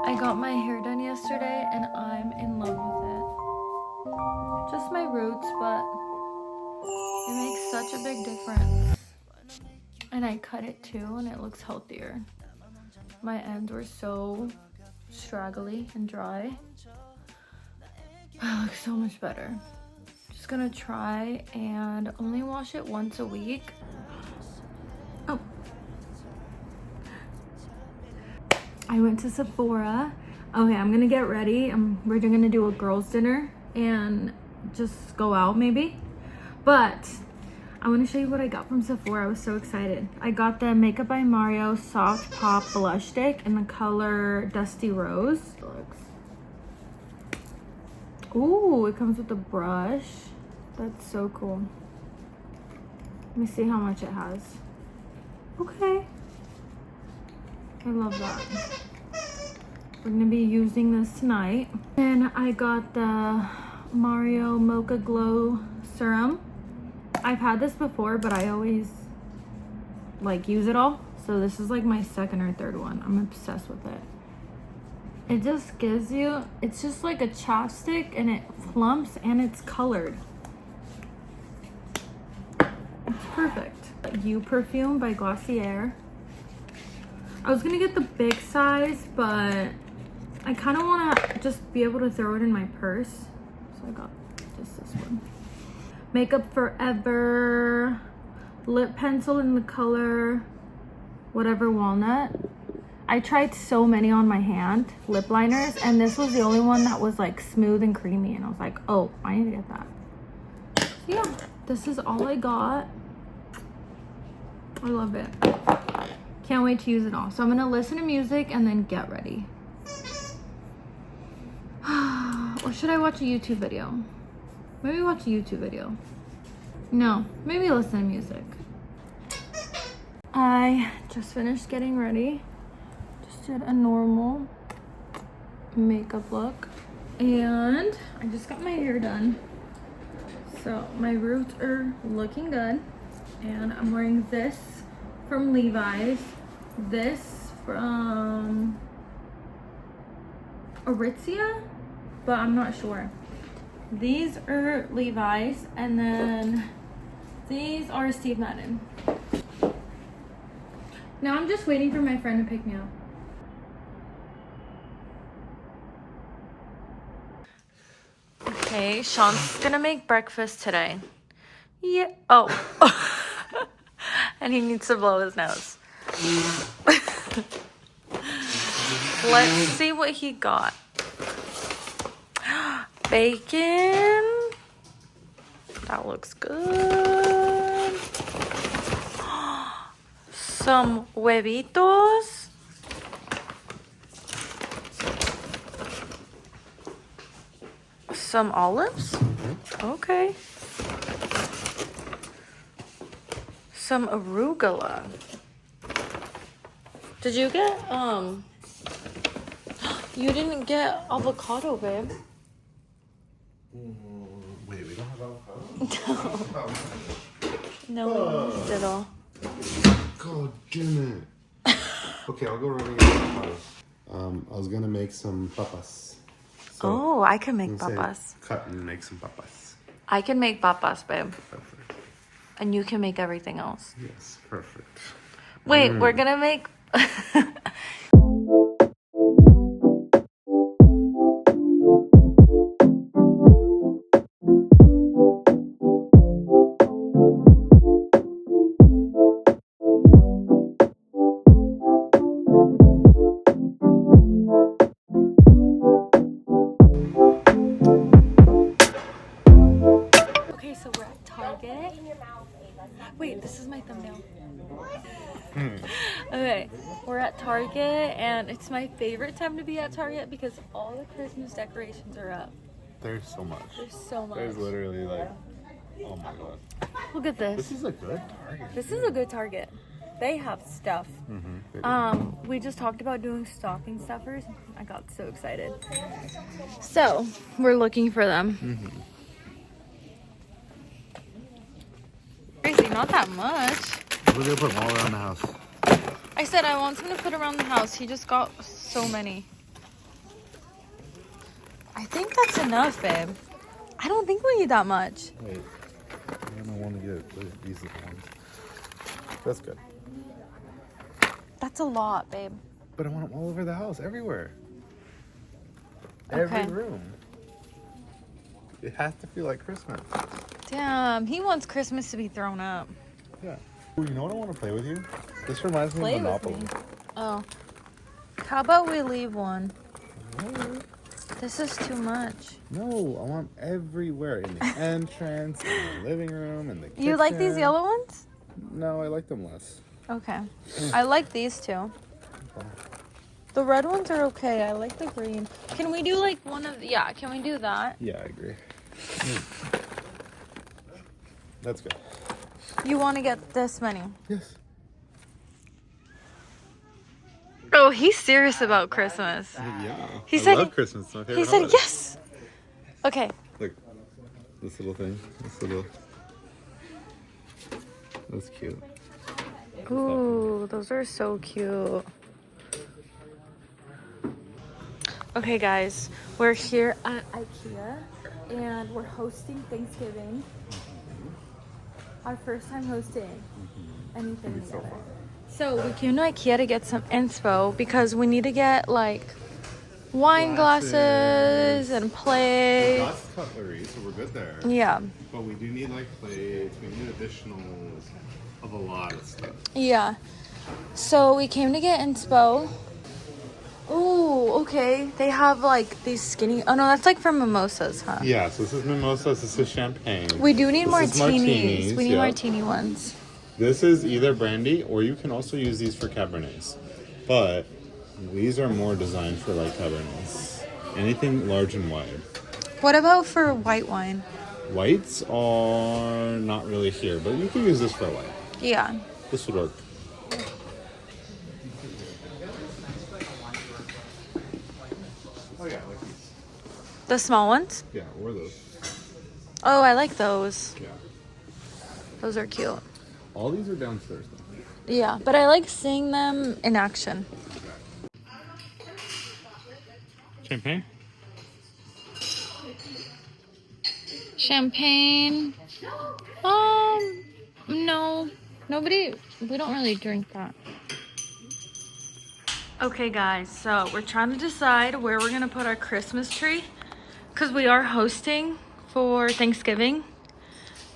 I got my hair done yesterday and I'm in love with it. Just my roots, but it makes such a big difference. And I cut it too and it looks healthier. My ends were so straggly and dry. It looks so much better. Just gonna try and only wash it once a week. Oh. I went to Sephora. Okay, I'm gonna get ready. We're gonna do a girls' dinner and just go out maybe. But I want to show you what I got from Sephora. I was so excited. I got the Makeup by Mario Soft Pop Blush Stick in the color Dusty Rose. It looks... Ooh, it comes with a brush. That's so cool. Let me see how much it has. Okay. I love that. We're gonna be using this tonight. And I got the Mario Mocha Glow Serum. I've had this before, but I always like use it all. So this is like my second or third one. I'm obsessed with it. It just gives you, it's just like a chapstick and it plumps and it's colored. It's perfect. You Perfume by Glossier. I was gonna get the big size, but I kind of want to just be able to throw it in my purse. So I got just this one. Makeup Forever lip pencil in the color whatever walnut. I tried so many on my hand, lip liners, and this was the only one that was like smooth and creamy, and I was like, oh, I need to get that. So yeah, this is all I got. I love it. Can't wait to use it all. So I'm gonna listen to music and then get ready. Or should I watch a YouTube video? Maybe watch a YouTube video. No, maybe listen to music. I just finished getting ready. Just did a normal makeup look. And I just got my hair done. So my roots are looking good. And I'm wearing this from Levi's. This from Aritzia, but I'm not sure. These are Levi's, and then these are Steve Madden. Now I'm just waiting for my friend to pick me up. Okay, Sean's gonna make breakfast today. Yeah. Oh. And he needs to blow his nose. Let's see what he got. Bacon. That looks good. Some huevitos. Some olives. Okay. Some arugula. Did you get you didn't get avocado, babe. Wait, we don't have avocado? No, we did all. God damn it. Okay, I'll go running get avocado. I was gonna make some papas. So Oh, I can make papas. Cut and make some papas. I can make papas, babe. Perfect. And you can make everything else. Yes, perfect. Wait, we're gonna make... Okay, so we're at Target. Wait, this is my thumbnail. Okay, we're at Target, and it's my favorite time to be at Target because all the Christmas decorations are up. There's so much. There's so much. There's literally like, oh my god. Look at this. This is a good Target. This is a good Target. They have stuff. We just talked about doing stocking stuffers. I got so excited. So, we're looking for them. Crazy, not that much. We're gonna put them all around the house. I said I want him to put around the house. He just got so many. I think that's enough, babe. I don't think we need that much. Wait, I don't want to get these ones. That's good. That's a lot, babe. But I want them all over the house, everywhere. Okay. Every room. It has to feel like Christmas. Damn, he wants Christmas to be thrown up. Yeah. Ooh, you know what I want to play with you? This reminds me Play of with Monopoly. me. Oh. How about we leave one? What? This is too much. No, I want everywhere. In the entrance, in the living room, in the kitchen. You like these yellow ones? No, I like them less. Okay. I like these two. The red ones are okay. I like the green. Can we do like one of... Yeah, can we do that? Yeah, I agree. That's good. You want to get this many? Yes. Oh, he's serious about Christmas. Yeah. He I said love Christmas. It's my favorite He said holiday. yes. Okay. Look, this little thing. This little. That's cute. Ooh, those are so cute. Okay, guys, we're here at IKEA and we're hosting Thanksgiving. Our first time hosting anything together. So we came to IKEA to get some inspo because we need to get like wine glasses and plates. Lots of cutlery, so we're good there. Yeah. But we do need like plates. We need additionals of a lot of stuff. Yeah. So we came to get inspo. Ooh, okay. They have like these skinny. Oh no, that's like for mimosas, huh? Yeah. So this is mimosas. This is champagne. We do need This is martinis. We need yeah. martini ones. This is either brandy or you can also use these for cabernets. But these are more designed for like cabernets. Anything large and wide. What about for white wine? Whites are not really here, but you can use this for white. Yeah. This would work. Oh yeah, like these. The small ones? Yeah, or those. Oh, I like those. Yeah. Those are cute. All these are downstairs though. Yeah, but I like seeing them in action. Champagne? Champagne. No. Nobody, we don't really drink that. Okay, guys, so we're trying to decide where we're gonna put our Christmas tree because we are hosting for Thanksgiving.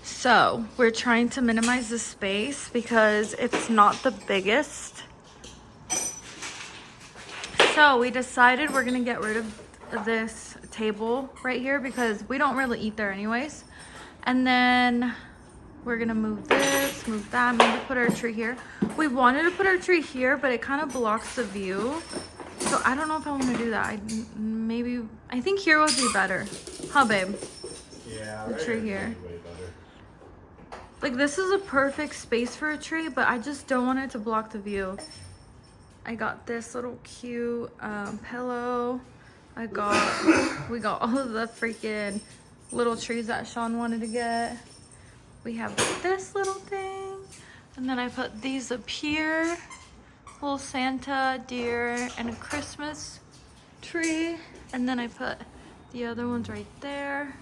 So we're trying to minimize the space because it's not the biggest. So we decided we're gonna get rid of this table right here because we don't really eat there anyways. And then we're gonna move this, move that, maybe put our tree here. We wanted to put our tree here, but it kind of blocks the view. So I don't know if I want to do that. I think here would be better. Huh, babe? Yeah, The tree here. Way better. Like, this is a perfect space for a tree, but I just don't want it to block the view. I got this little cute pillow. We got all of the freaking little trees that Sean wanted to get. We have this little thing. And then I put these up here. Little Santa, deer, and a Christmas tree. And then I put the other ones right there.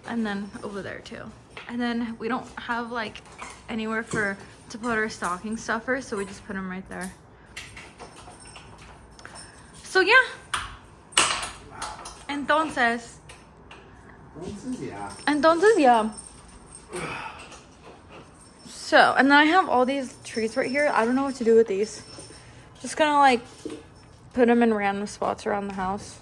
And then over there too. And then we don't have like anywhere to put our stocking stuffers, so we just put them right there. So yeah. Entonces yeah. So, and then I have all these trees right here. I don't know what to do with these. Just gonna like put them in random spots around the house.